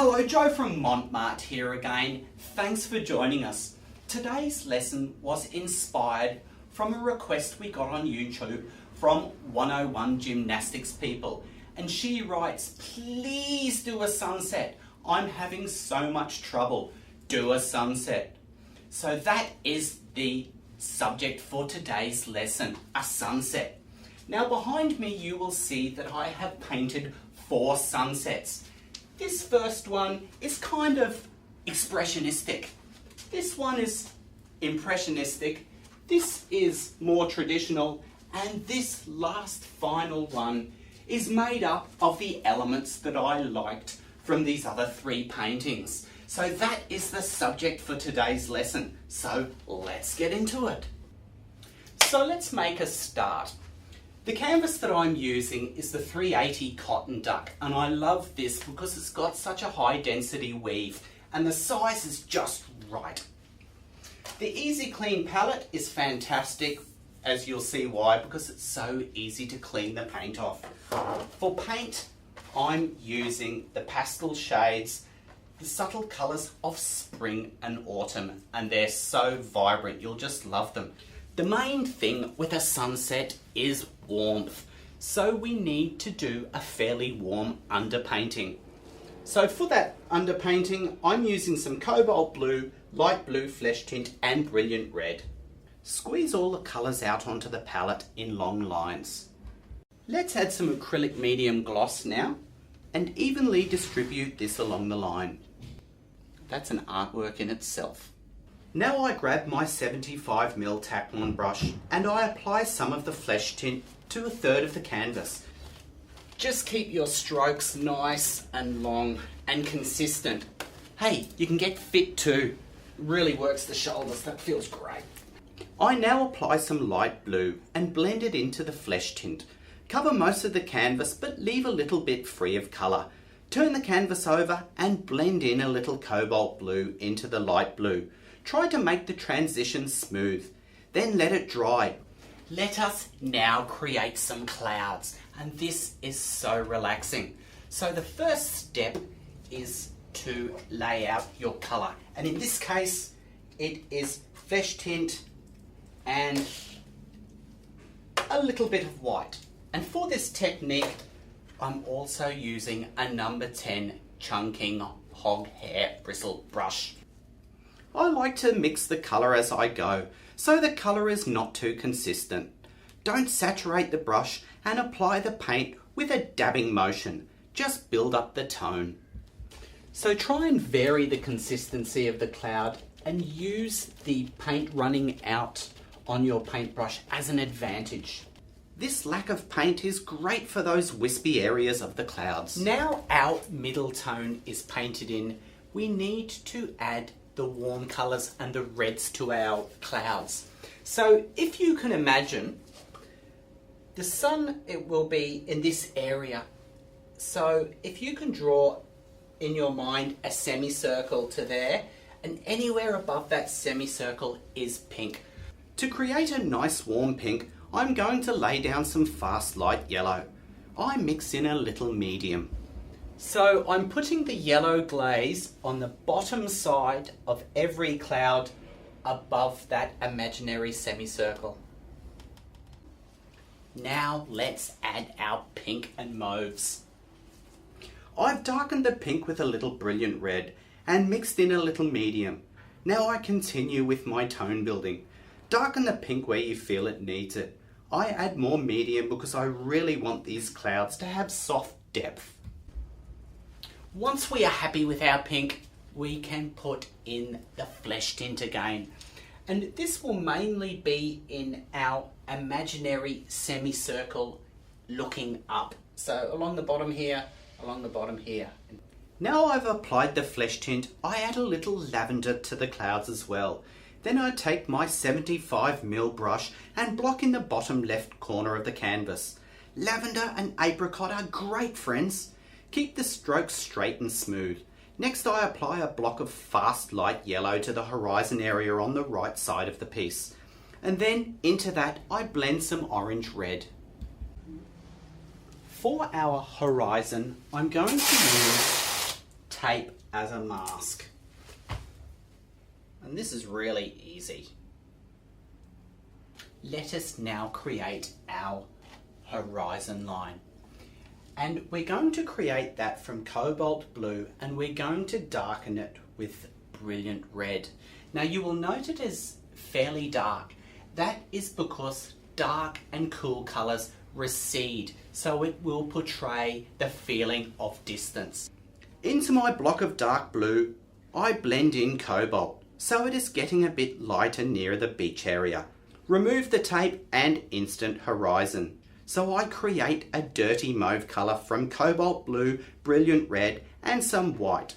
Hello, Joe from Mont Marte here again. Thanks for joining us. Today's lesson was inspired from a request we got on YouTube from 101 Gymnastics people. And she writes, please do a sunset. I'm having so much trouble. Do a sunset. So that is the subject for today's lesson, a sunset. Now behind me you will see that I have painted 4 sunsets. This first one is kind of expressionistic. This one is impressionistic. This is more traditional. And this last final one is made up of the elements that I liked from these other 3 paintings. So that is the subject for today's lesson. So let's get into it. So let's make a start. The canvas that I'm using is the 380 Cotton Duck, and I love this because it's got such a high density weave and the size is just right. The Easy Clean palette is fantastic, as you'll see why, because it's so easy to clean the paint off. For paint, I'm using the pastel shades, the subtle colours of spring and autumn, and they're so vibrant, you'll just love them. The main thing with a sunset is warmth, so we need to do a fairly warm underpainting. So for that underpainting, I'm using some cobalt blue, light blue flesh tint and brilliant red. Squeeze all the colours out onto the palette in long lines. Let's add some acrylic medium gloss now and evenly distribute this along the line. That's an artwork in itself. Now I grab my 75mm Taklon brush and I apply some of the flesh tint to 1/3 of the canvas. Just keep your strokes nice and long and consistent. Hey, you can get fit too. Really works the shoulders, that feels great. I now apply some light blue and blend it into the flesh tint. Cover most of the canvas but leave a little bit free of colour. Turn the canvas over and blend in a little cobalt blue into the light blue. Try to make the transition smooth, then let it dry. Let us now create some clouds, and this is so relaxing. So the first step is to lay out your colour, and in this case it is flesh tint and a little bit of white. And for this technique I'm also using a number 10 chunking hog hair bristle brush. I like to mix the colour as I go, so the colour is not too consistent. Don't saturate the brush and apply the paint with a dabbing motion. Just build up the tone. So try and vary the consistency of the cloud and use the paint running out on your paintbrush as an advantage. This lack of paint is great for those wispy areas of the clouds. Now our middle tone is painted in, we need to add the warm colours and the reds to our clouds. So if you can imagine, the sun, it will be in this area. So if you can draw in your mind a semicircle to there, and anywhere above that semicircle is pink. To create a nice warm pink, I'm going to lay down some fast light yellow. I mix in a little medium. So I'm putting the yellow glaze on the bottom side of every cloud above that imaginary semicircle. Now let's add our pink and mauves. I've darkened the pink with a little brilliant red and mixed in a little medium. Now I continue with my tone building. Darken the pink where you feel it needs it. I add more medium because I really want these clouds to have soft depth. Once we are happy with our pink, we can put in the flesh tint again. And this will mainly be in our imaginary semicircle looking up. So along the bottom here, along the bottom here. Now I've applied the flesh tint, I add a little lavender to the clouds as well. Then I take my 75mm brush and block in the bottom left corner of the canvas. Lavender and apricot are great friends. Keep the strokes straight and smooth. Next I apply a block of fast light yellow to the horizon area on the right side of the piece. And then into that I blend some orange red. For our horizon, I'm going to use tape as a mask. And this is really easy. Let us now create our horizon line. And we're going to create that from cobalt blue, and we're going to darken it with brilliant red. Now you will note it is fairly dark. That is because dark and cool colours recede, so it will portray the feeling of distance. Into my block of dark blue, I blend in cobalt, so it is getting a bit lighter near the beach area. Remove the tape and instant horizon. So I create a dirty mauve colour from cobalt blue, brilliant red and some white,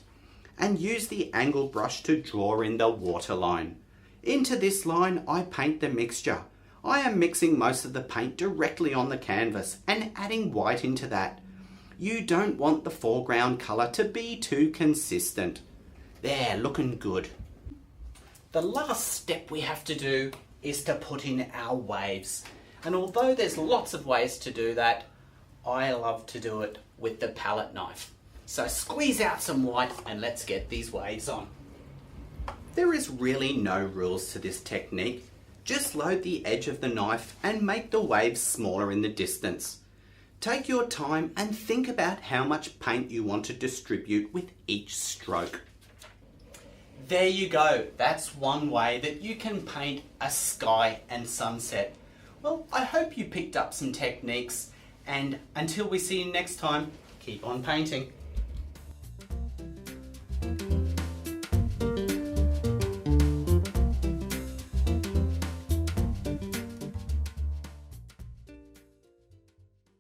and use the angle brush to draw in the waterline. Into this line I paint the mixture. I am mixing most of the paint directly on the canvas and adding white into that. You don't want the foreground colour to be too consistent. There, looking good. The last step we have to do is to put in our waves. And although there's lots of ways to do that, I love to do it with the palette knife. So squeeze out some white and let's get these waves on. There is really no rules to this technique. Just load the edge of the knife and make the waves smaller in the distance. Take your time and think about how much paint you want to distribute with each stroke. There you go. That's one way that you can paint a sky and sunset. Well, I hope you picked up some techniques, and until we see you next time, keep on painting.